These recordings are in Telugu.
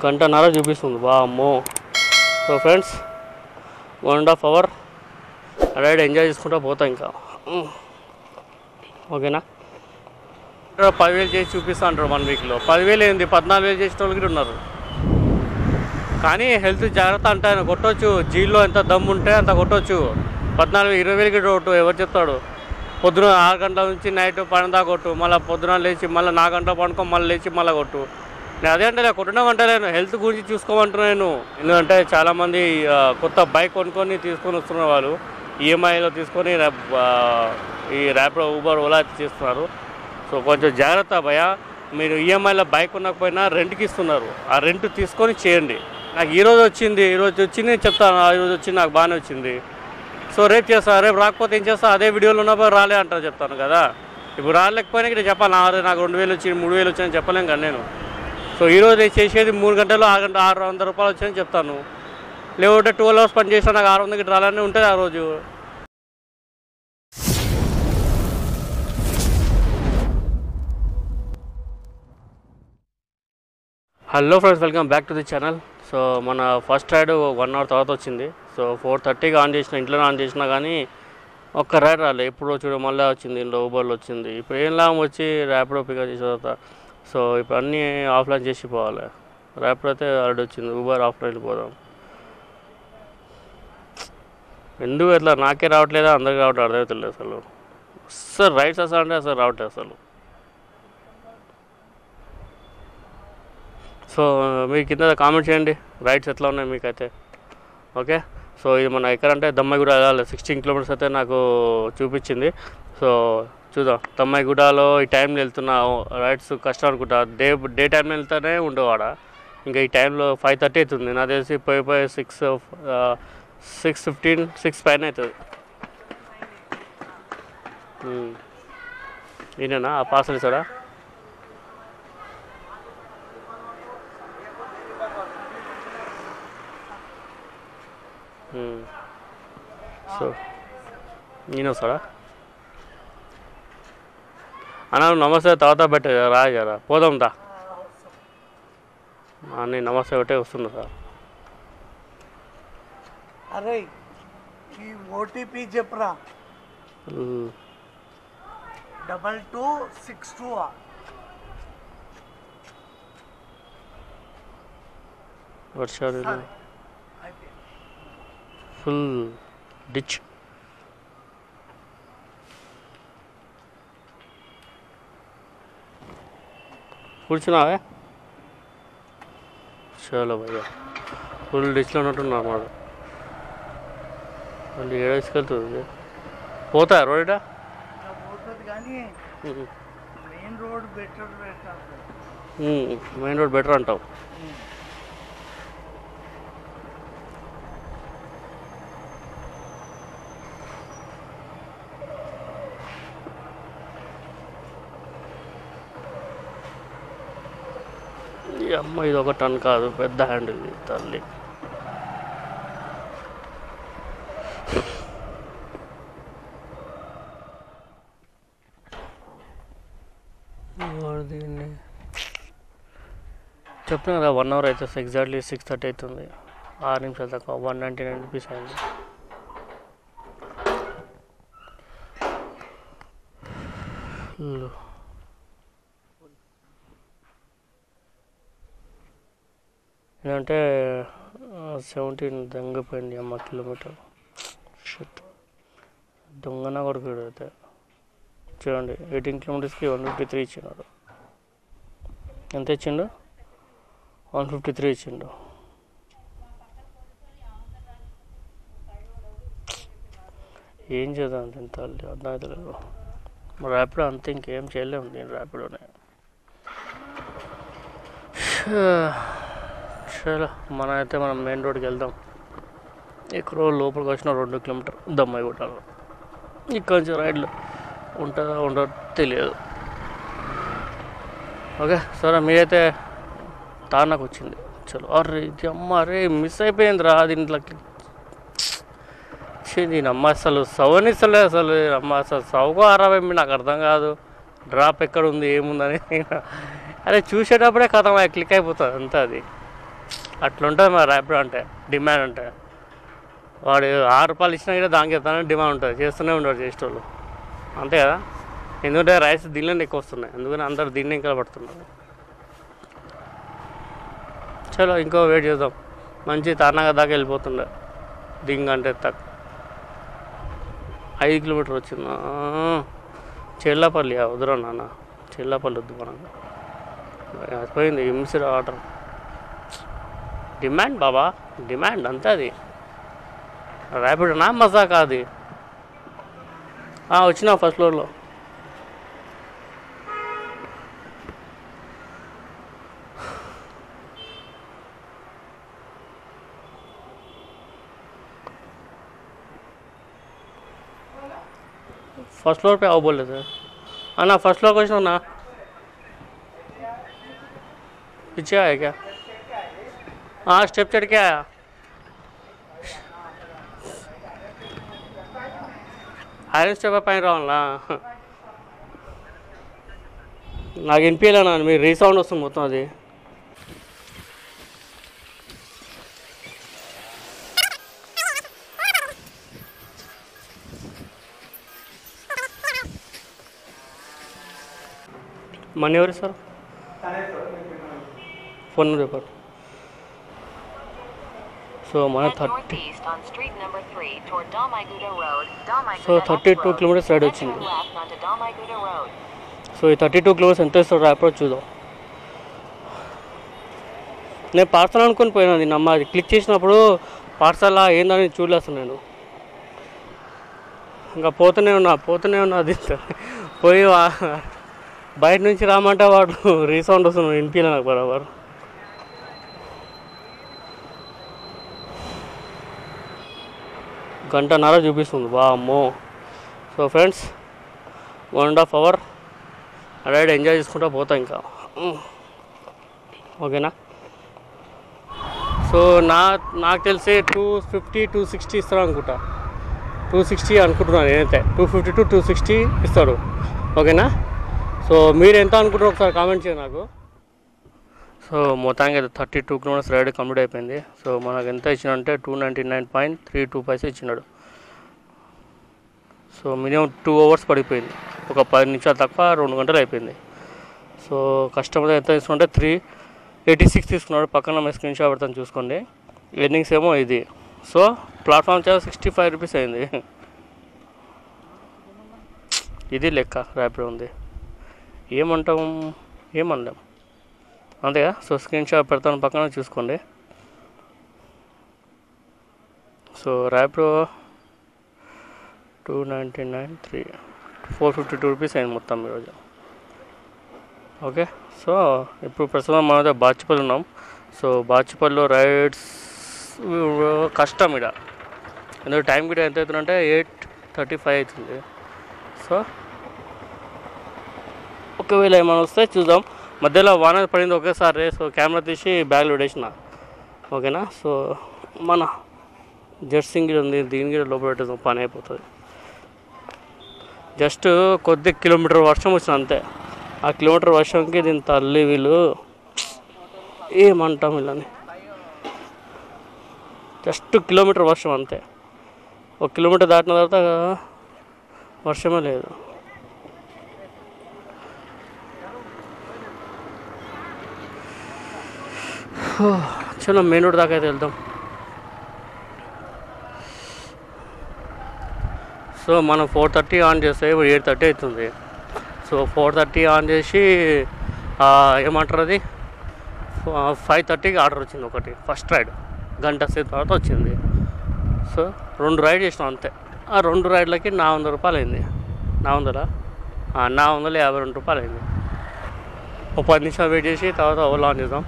గంటన్నర చూపిస్తుంది వామ్మో. So friends 1.5 hour ride enjoy చేసుకుంటూ పోతా ఇంకా. ఓకేనా. 10,000 చేసి చూపిస్తా అంటారు 1 వీక్లో. 10,000 ఏంది 14,000 చేసిన వాళ్ళు కూడా ఉన్నారు. కానీ హెల్త్ జాగ్రత్త అంటే ఆయన కొట్టవచ్చు. జీల్లో ఎంత దమ్ము ఉంటే అంత కొట్టవచ్చు. 14,000 20,000 కూడా కొట్టు. ఎవరు చెప్తాడు? పొద్దున 6 గంటల నుంచి నైట్ 12 దాకా కొట్టు, మళ్ళీ పొద్దున లేచి మళ్ళీ 4 గంటలు పడుకో, మళ్ళీ లేచి మళ్ళీ కొట్టు. నేను అదే అంటే కొట్టడం అంటే నేను హెల్త్ గురించి చూసుకోమంటున్నాను నేను. ఎందుకంటే చాలామంది కొత్త బైక్ కొనుక్కొని తీసుకొని వస్తున్నారు. వాళ్ళు ఈఎంఐలో తీసుకొని ఈ ర్యాపిడో ఊబర్ ఓలా చేస్తున్నారు. సో కొంచెం జాగ్రత్త భయ. మీరు ఈఎంఐలో బైక్ ఉండకపోయినా రెంట్కి ఇస్తున్నారు. ఆ రెంట్ తీసుకొని చేయండి. నాకు ఈరోజు వచ్చింది నేను చెప్తాను. ఈరోజు వచ్చింది నాకు బాగానే వచ్చింది. సో రేపు చేస్తాను. రేపు రాకపోతే ఏం చేస్తా? అదే వీడియోలో ఉన్నప్పుడు రాలే అంటారు చెప్తాను కదా. ఇప్పుడు రాలేకపోయినా ఇక్కడ చెప్పాలి. నాకు 2,000 వచ్చింది 3,000 వచ్చాయని చెప్పలేము కదా నేను. సో ఈరోజు నేను చేసేది 3 గంటలు 600 రూపాయలు వచ్చాయని చెప్తాను. లేకుంటే 12 అవర్స్ పని చేసినా నాకు 600 గిట్ట రాలని ఉంటుంది ఆ రోజు. Hello friends, welcome back to the channel. So మన ఫస్ట్ రైడ్ 1 అవర్ తర్వాత వచ్చింది. సో 4:30కి ఆన్ చేసిన, ఇంట్లో ఆన్ చేసినా కానీ ఒక్క రైడ్ రాలే. ఎప్పుడు చూడ మళ్ళీ వచ్చింది. ఇంట్లో ఊబర్లో వచ్చింది. ఇప్పుడు ఏం లాభం వచ్చి ర్యాపిడో పికప్ చేసిన తర్వాత. సో ఇప్పుడు అన్నీ ఆఫ్లైన్ చేసి పోవాలి. ర్యాపిడో అయితే ఆల్రెడీ వచ్చింది. ఊబర్ ఆఫ్లైన్ పోదాం. ఎందుకు ఇట్లా నాకే రావట్లేదా అందరికి రావట్లేదు అర్థమవుతలేదు అసలు. అసలు రైడ్స్ అసలు అంటే అసలు రావట్లేదు అసలు. సో మీరు కింద కామెంట్ చేయండి రైడ్స్ ఎట్లా ఉన్నాయి మీకైతే. ఓకే. సో ఇది మన ఎక్కడంటే దమ్మాయిగూడ వెళ్ళాలి. 16 కిలోమీటర్స్ అయితే నాకు చూపించింది. సో చూద్దాం. దమ్మాయిగూడలో ఈ టైంలో వెళ్తున్నా రైడ్స్ కష్టం అనుకుంటా. డే టైంలో వెళ్తేనే ఉండేవాడ. ఇంకా ఈ టైంలో 5:30 అవుతుంది. నాకు తెలిసి పోయి 6:15 6 పైన అవుతుంది. ఈయననా ఆ పార్సల్ ఇస్తాడా? సో నేను వస్తాడా అన్నా? నమస్తే తర్వాత పెట్టే రా జరా పోదాం దా. నేను నమస్తే పెట్టే వస్తున్నా సార్. అరే ఈ ఓటీపీ చెప్పరా? 2262 వర్షాలు ఫుల్ డిచ్. కూర్చున్నావే? చలో భయ్యా ఫుల్ డిచ్లో ఉన్నట్టున్నా అన్నమాట. మళ్ళీ ఏడేసుకెళ్తుంది. పోతా రోడ్ పోతుంది కానీ మెయిన్ రోడ్ బెటర్ అంటావు. ఈ అమ్మ ఇది 1 టన్ కాదు, పెద్ద హ్యాండ్ ఇది తల్లి. దీన్ని చెప్తున్నా కదా 1 అవర్ అయితే ఎగ్జాక్ట్లీ 6:30 అవుతుంది. 6 నిమిషాలు తక్కువ 199 రూపీస్ అయింది. ఏంటంటే 17 దొంగపోయింది అమ్మ కిలోమీటర్. షిట్ దొంగన కొడుకుడు అయితే. చూడండి 18 కిలోమీటర్స్కి 153 ఇచ్చినాడు. ఎంత ఇచ్చిండు? 153 ఇచ్చిండు. ఏం చేద్దాం ఎంత అర్థమవుతలేదు. ర్యాపిడో అంతే, ఇంకేం చేయలేము నేను ర్యాపిడోనే. చలో మనం మెయిన్ రోడ్కి వెళ్దాం. ఎక్కడో లోపలికి వచ్చిన 2 కిలోమీటర్ దమ్మాయిగూడలో. ఇక్కడ నుంచి రైడ్లు ఉంటుందా ఉండదో తెలియదు. ఓకే సరే, మీరైతే తార్నాకు వచ్చింది. చలో. అరే ఇది అమ్మ, అరే మిస్ అయిపోయిందిరా దీంట్లో. దీని అమ్మ అసలు సవనిస్తలే అసలు. అమ్మ అసలు సౌకో ఆరాబై నాకు అర్థం కాదు. డ్రాప్ ఎక్కడ ఉంది ఏముందని. అరే చూసేటప్పుడే కథ క్లిక్ అయిపోతుంది అంతా. అది అట్లుంటుంది మరి ర్యాపిడో అంటే డిమాండ్ అంటే. వాడు ₹6 ఇచ్చినా కూడా దానికి ఎత్తానని డిమాండ్ ఉంటుంది, చేస్తూనే ఉంటారు చేసేటోళ్ళు, అంతే కదా. ఎందుకంటే రైస్ దీనిలోనే ఎక్కువ వస్తున్నాయి, అందుకని అందరు దీన్ని ఇంకా పడుతున్నారు. చలో ఇంకో వెయిట్ చేద్దాం. మంచి తార్నాగా దాకా వెళ్ళిపోతుండే దింగ్ అంటే తక్కువ 5 కిలోమీటర్ వచ్చిందా. చెల్లపల్లి వద్దురా నాన్న, చెల్లపల్లి వద్దు మనకు, పోయింది హింసర ఆర్డర్. డిమాండ్ బాబా, డిమాండ్ అంతే. అది ర్యాపిడోనా మజాకా అది. వచ్చినా ఫస్ట్ ఫ్లోర్లో. फर्स्ट फ्लोर पे आओ बोल रहे थे। ना फर्स्ट फ्लोर कुछ ना पीछे आया क्या? हाँ स्टेप चढ़ के आया। ఐరన్ స్టెప్ పైన రావాలా? నాకు వినిపించలేనా, మీరు రీసౌండ్ వస్తుంది మొత్తం. అది మనీ ఎవరు సార్? Phone paper. సో మన 32 కిలోమీటర్స్ రైడ్ వచ్చింది. సో ఈ 32 కిలోమీటర్స్ ఎంత ఇస్తాడు ర్యాపిడో చూద్దాం. నేను పార్సల్ అనుకొని పోయినది నమ్మ, అది క్లిక్ చేసినప్పుడు పార్సల్ ఏందని చూడలేస్తాను నేను. ఇంకా పోతూనే ఉన్నా అది పోయి బయట నుంచి రామంటే వాడు రీసౌండ్ వస్తున్నాడు, వినిపించలే నాకు బరాబర్. గంటన్నర చూపిస్తుంది, బా అమ్మో. So friends 1.5 hour ride enjoy చేసుకుంటూ పోతా ఇంకా, ఓకేనా. సో నాకు తెలిసి 250 260 ఇస్తాడు అనుకుంటా, 260 అనుకుంటున్నాను నేనైతే. 250 to 260 ఇస్తాడు, ఓకేనా. సో మీరు ఎంత అనుకుంటారో ఒకసారి కామెంట్ చేయండి నాకు. సో మొత్తానికి అయితే 32 కిలోమీటర్స్ రైడ్ కంప్లీట్ అయిపోయింది. సో మనకు ఎంత ఇచ్చినంటే 299.32 పైసా ఇచ్చినాడు. సో మినిమం 2 అవర్స్ పడిపోయింది, ఒక 10 నిమిషాలు తక్కువ 2 గంటలు అయిపోయింది. సో కస్టమర్ ఎంత తీసుకుంటే 386 తీసుకున్నాడు. పక్కన మేము స్క్రీన్ షాట్ పెడతాను చూసుకోండి. ఎర్నింగ్స్ ఏమో ఇది. సో ప్లాట్ఫామ్ చార్జ్ 65 రూపీస్ అయింది. ఇది లెక్క ర్యాపిడో ఉంది, ఏమనలేం అంతేగా. సో స్క్రీన్ షాట్ పెడతాను పక్కన చూసుకోండి. సో ర్యాపిడో 452 రూపీస్ అయింది మొత్తం ఈరోజు, ఓకే. సో ఇప్పుడు ప్రస్తుతం మనమైతే బాచుపల్లి ఉన్నాం. సో బాచుపల్లిలో రైడ్స్ కష్టం ఇక్కడ, ఎందుకంటే టైం కూడా ఎంత అవుతుందంటే 8:35 అవుతుంది. సో ఒకవేళ ఏమైనా వస్తే చూద్దాం. మధ్యలో వాన పడింది ఒకేసారి, సో కెమెరా తీసి బ్యాగ్లో పెట్టేసిన, ఓకేనా. సో మన జెర్సింగ్ ఉంది, దీని కూడా లోపల పెట్టేద్దాం, పని అయిపోతుంది. జస్ట్ కొద్ది కిలోమీటర్ వర్షం వచ్చింది అంతే. ఆ కిలోమీటర్ వర్షంకి దీని తల్లి వీళ్ళు ఏమంటాం వీళ్ళని. జస్ట్ కిలోమీటర్ వర్షం అంతే, 1 కిలోమీటర్ దాటిన తర్వాత వర్షమే లేదు. చలో మెయిన్ రోడ్ దాకా అయితే వెళ్దాం. సో మనం 4:30 ఆన్ చేస్తే ఇప్పుడు 8:30 అవుతుంది. సో 4:30 ఆన్ చేసి ఏమంటారు అది 5:30కి ఆర్డర్ వచ్చింది ఒకటి, ఫస్ట్ రైడ్ గంట సేపు తర్వాత వచ్చింది. సో 2 రైడ్ చేసినాం అంతే. ఆ 2 రైడ్లకి 400 రూపాయలు అయింది. 452 రూపాయలు అయింది. ఒక 10 నిమిషాలు వెయిట్ చేసి తర్వాత ఓలా ఆన్ చేద్దాం.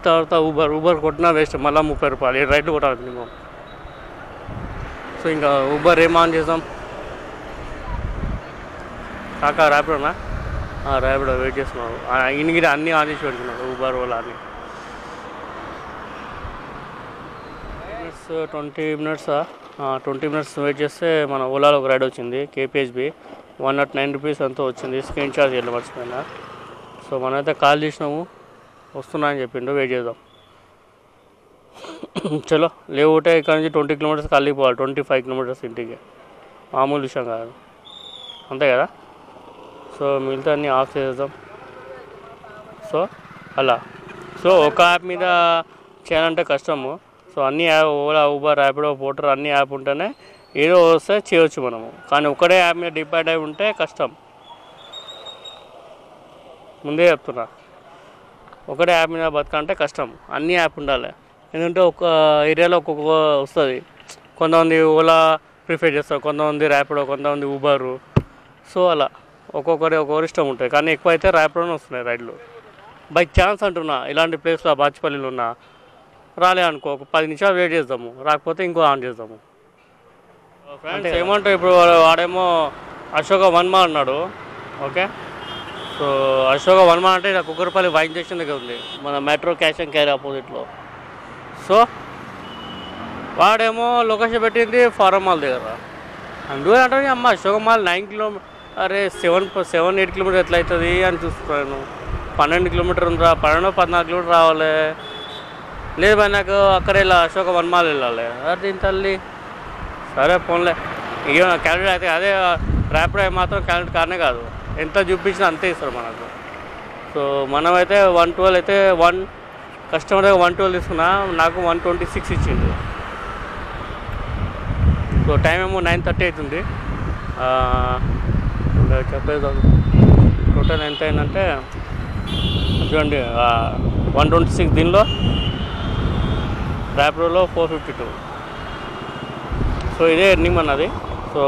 తర్వాత ఊబర్ కొట్టినా వేస్ట్, మళ్ళీ 30 రూపాయలు 7 రైడ్లు కొట్టాలి మినిమం. సో ఇంకా ఊబర్ ఏం ఆన్ చేద్దాం కాకా? ర్యాపిడోనా? ర్యాపిడో వెయిట్ చేస్తున్నాడు. ఇన్గిరి అన్నీ ఆన్ చేసి పెడుతున్నాడు, ఊబర్ ఓలా అని. 20 మినిట్స్ వెయిట్ చేస్తే మన ఓలాలో ఒక రైడ్ వచ్చింది, KPHB 109 రూపీస్ ఎంతో వచ్చింది. స్క్రీన్ చార్జ్ వెళ్ళి మర్చిపోయినా. సో మనమైతే కాల్ చేసినాము, వస్తున్నా అని చెప్పిండు, వెయిట్ చేద్దాం. చలో లేవుటే ఇక్కడ నుంచి 20 కిలోమీటర్స్ కలిగిపోవాలి, 25 కిలోమీటర్స్ ఇంటికి, మామూలు విషయం కాదు, అంతే కదా. సో మిగతా అన్నీ ఆఫ్ చేద్దాం. సో అలా ఒక యాప్ మీద చేయాలంటే కష్టము. సో అన్ని app, Ola, Uber, Rapido, Porter అన్ని యాప్ ఉంటేనే ఏదో వస్తే చేయవచ్చు మనము. కానీ ఒకటే యాప్ మీద డిపెండ్ అయి ఉంటే కష్టం. ముందే చెప్తున్నా, ఒకటే యాప్ మీద బతకాలంటే కష్టం, అన్ని యాప్ ఉండాలి. ఎందుకంటే ఒక ఏరియాలో ఒక్కొక్క వస్తుంది. కొంతమంది ఓలా ప్రిఫర్ చేస్తారు, కొంతమంది ర్యాపిడో, కొంతమంది ఊబరు. సో అలా ఒక్కొక్కరి ఇష్టం ఉంటుంది. కానీ ఎక్కువ అయితే ర్యాపిడోనే వస్తున్నాయి రైడ్లు. బై ఛాన్స్ అంటున్నా, ఇలాంటి ప్లేస్లో బాచిపల్లిలో ఉన్నా రాలే అనుకో, ఒక 10 నిమిషాలు వెయిట్ చేద్దాము, రాకపోతే ఇంకో ఆన్ చేద్దాము. ఫ్రెండ్స్ ఏమంటారు, ఇప్పుడు వాడేమో అశోక వర్మ అన్నాడు. ఓకే, సో అశోక వర్మ అంటే నాకు కుక్కరపల్లి వైన్ స్టేషన్ దగ్గర ఉంది, మన మెట్రో క్యాష్ అండ్ క్యారీ ఆపోజిట్లో. సో వాడేమో లొకేషన్ పెట్టింది ఫారం మాల్ దగ్గర. అందుకని అంటే అమ్మ అశోక మాల్ 9 కిలోమీటర్, అరే 7-8 కిలోమీటర్ ఎట్లా అవుతుంది అని చూస్తున్నాను. 12 కిలోమీటర్ ఉందా, 12-14 కిలోమీటర్ రావాలి. లేదు భయ్ నాకు అక్కడ ఇలా అశోక వర్మాలు వెళ్ళాలి. అదే దీని తల్లి, సరే ఫోన్లే. ఇక క్యాలెండర్ అయితే అదే ర్యాపిడో మాత్రం క్యాలెండర్ కార్నే కాదు, ఎంత చూపించినా అంతే ఇస్తారు మనకు. సో మనమైతే 112 అయితే కస్టమర్ దగ్గర 112 తీసుకున్నా, నాకు 126 ఇచ్చింది. సో టైం ఏమో 9:30 అవుతుంది. చెప్పేది టోటల్ ఎంత అయిందంటే చూడండి, 126, దీనిలో ర్యాపిడోలో 452. సో ఇదే ఎర్నింగ్ అన్నది. సో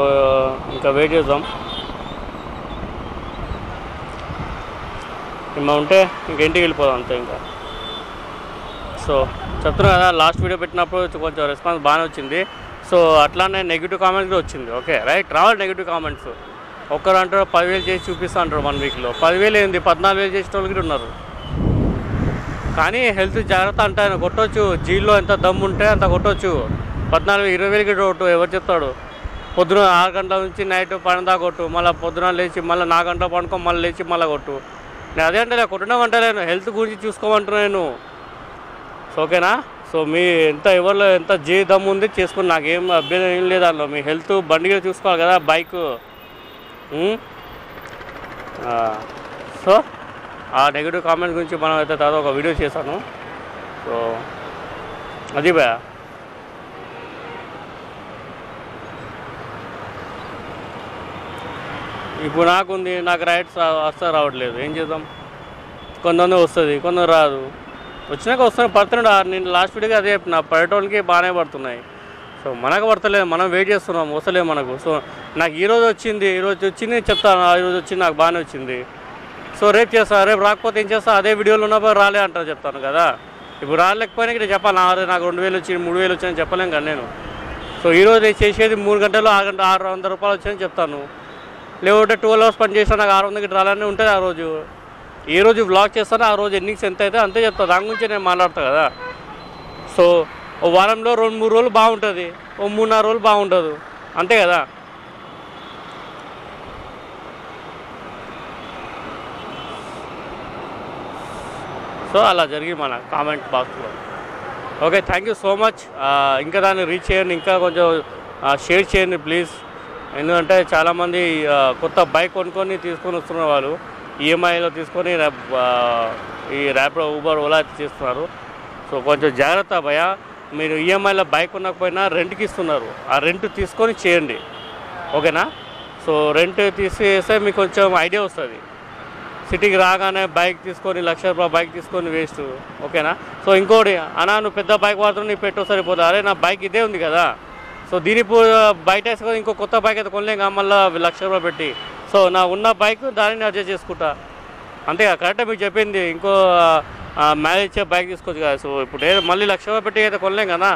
ఇంకా వెయిట్ చేద్దాం. ఏమో ఉంటే ఇంక ఇంటికి వెళ్ళిపోదాం అంతే ఇంకా. సో చెప్తున్నా కదా, లాస్ట్ వీడియో పెట్టినప్పుడు కొంచెం రెస్పాన్స్ బాగానే వచ్చింది. సో అట్లానే నెగిటివ్ కామెంట్స్ కూడా వచ్చింది. ఓకే రైట్, రావాలి నెగిటివ్ కామెంట్స్. ఒక్కరు అంటారు 10,000 చేసి చూపిస్తా అంటారు 1 వీక్లో. 10,000 ఏంది, 14,000 చేసిన వాళ్ళు కూడా ఉన్నారు. కానీ హెల్త్ జాగ్రత్త అంటే ఆయన కొట్టవచ్చు, జీల్లో ఎంత దమ్ము ఉంటే అంత కొట్టవచ్చు. 14,000-20,000కి కొట్టు, ఎవరు చెప్తాడు? పొద్దున 6 గంటల నుంచి నైట్ 12 దాకా కొట్టు, మళ్ళీ పొద్దున లేచి మళ్ళీ 4 గంటల పడుకో, మళ్ళీ లేచి మళ్ళీ కొట్టు. నేను అదే అంటే కొట్టడం అంటలేను, హెల్త్ గురించి చూసుకోమంటున్నాను. సో ఓకేనా. సో మీ ఎవరిలో ఎంత జీ దమ్ము ఉంది చేసుకుని, నాకేం అభ్యర్థం ఏం లేదు దానిలో. మీ హెల్త్ బండిగా చూసుకోవాలి కదా, బైక్. సో ఆ నెగిటివ్ కామెంట్ గురించి మనం అయితే తర్వాత ఒక వీడియో చేశాను. సో అది భయ. ఇప్పుడు నాకు రైట్స్ వస్తా రావట్లేదు, ఏం చేద్దాం. కొంతమంది వస్తుంది, కొందరు రాదు. వచ్చినాక వస్తున్నాయి, పడుతున్నాడు. నేను లాస్ట్ వీడియోకి అదే చెప్పిన, పడేటోళ్ళకి బాగానే పడుతున్నాయి. సో మనకు పడతలేదు, మనం వెయిట్ చేస్తున్నాం, వస్తలేదు మనకు. సో నాకు ఈరోజు వచ్చింది చెప్తాను, ఈరోజు వచ్చింది నాకు బాగానే వచ్చింది. సో రేపు చేస్తా, రేపు రాకపోతే ఏం చేస్తా, అదే వీడియోలో ఉన్నప్పుడు రాలే అంటారు చెప్తాను కదా. ఇప్పుడు రాలేకపోయినా ఇక్కడ చెప్పాలి, నాకు 2,000 వచ్చింది, 3,000 వచ్చాయని చెప్పలేం కదా నేను. సో ఈరోజు చేసేది 3 గంటల్లో 600 రూపాయలు వచ్చాయని చెప్తాను. లేకపోతే 12 అవర్స్ పని చేస్తాను, నాకు 600 రాలని ఉంటుంది ఆ రోజు. ఏ రోజు వ్లాగ్ చేస్తానో ఆ రోజు ఎన్నింగ్స్ ఎంత అయితే అంతే చెప్తాను, దాని గురించి నేను మాట్లాడతాను కదా. సో ఓ వారంలో 2-3 రోజులు బాగుంటుంది, ఓ 3-4 రోజులు బాగుండదు, అంతే కదా. సో అలా జరిగింది మన కామెంట్ బాక్స్లో. Okay, thank you so much. ఇంకా దాన్ని రీచ్ చేయండి, ఇంకా కొంచెం షేర్ చేయండి ప్లీజ్. ఎందుకంటే చాలామంది కొత్త బైక్ కొనుక్కొని తీసుకొని వస్తున్నారు, వాళ్ళు ఈఎంఐలో తీసుకొని ఈ ర్యాపిడో, ఊబర్, ఓలా చేస్తున్నారు. సో కొంచెం జాగ్రత్త భయ. మీరు ఈఎంఐలో బైక్ కొనకపోయినా రెంట్కి ఇస్తున్నారు, ఆ రెంట్ తీసుకొని చేయండి, ఓకేనా. సో రెంట్ తీసేస్తే మీకు కొంచెం ఐడియా వస్తుంది. సిటీకి రాగానే బైక్ తీసుకొని 1,00,000 రూపాయల బైక్ తీసుకొని వేస్ట్, ఓకేనా. సో ఇంకోటి, అన్నా నువ్వు పెద్ద బైక్ వాడుతున్నావు, నీ పెట్రోల్ సరిపోతుంది. అరే నా బైక్ ఇదే ఉంది కదా, సో దీని బయట వేసుకొని ఇంకో కొత్త బైక్ అయితే కొనలేం కదా మళ్ళీ 1,00,000 రూపాయలు పెట్టి. సో నా ఉన్న బైక్ దానిని అడ్జస్ట్ చేసుకుంటా, అంతేగా. కరెక్టే మీకు చెప్పింది, ఇంకో మ్యారేజ్ ఇచ్చే బైక్ తీసుకోవచ్చు కదా. సో ఇప్పుడు మళ్ళీ 1,00,000 రూపాయలు పెట్టి అయితే కొనలేం కదా,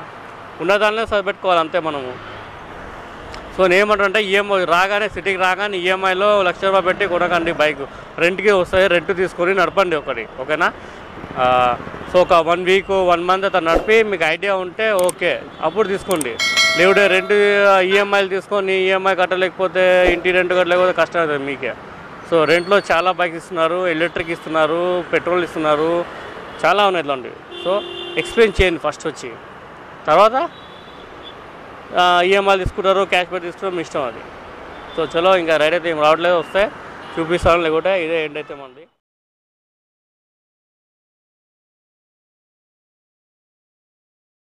ఉన్నదానిలో సరిపెట్టుకోవాలి అంతే మనము. సో నేనేమంటానంటే రాగానే సిటీకి రాగానే ఈఎంఐలో 1,00,000 రూపాయలు పెట్టి కొనకండి బైక్, రెంట్కి వస్తాయి, రెంట్ తీసుకొని నడపండి ఒకటి, ఓకేనా. సో ఒక 1 వీక్ 1 మంత్ అతను నడిపి మీకు ఐడియా ఉంటే ఓకే, అప్పుడు తీసుకోండి. లేకుంటే రెంట్ ఈఎంఐలు తీసుకొని ఈఎంఐ కట్టలేకపోతే, ఇంటి రెంట్ కట్టలేకపోతే కష్టం అవుతుంది మీకే. సో రెంట్లో చాలా బైక్స్ ఇస్తున్నారు, ఎలక్ట్రిక్ ఇస్తున్నారు, పెట్రోల్ ఇస్తున్నారు, చాలా ఉన్నాయి ఇట్లాంటివి. సో ఎక్స్ప్లెయిన్ చేయండి ఫస్ట్ వచ్చి, తర్వాత ఈఎంఐలు తీసుకుంటారు, క్యాష్ బ్యాక్ తీసుకుంటారు, మీ ఇష్టం అది. సో చలో ఇంకా రైడ్ అయితే ఏం రావట్లేదు, వస్తే చూపిస్తాను, లేకుంటే ఇదే ఎండ్ అయితే మంది.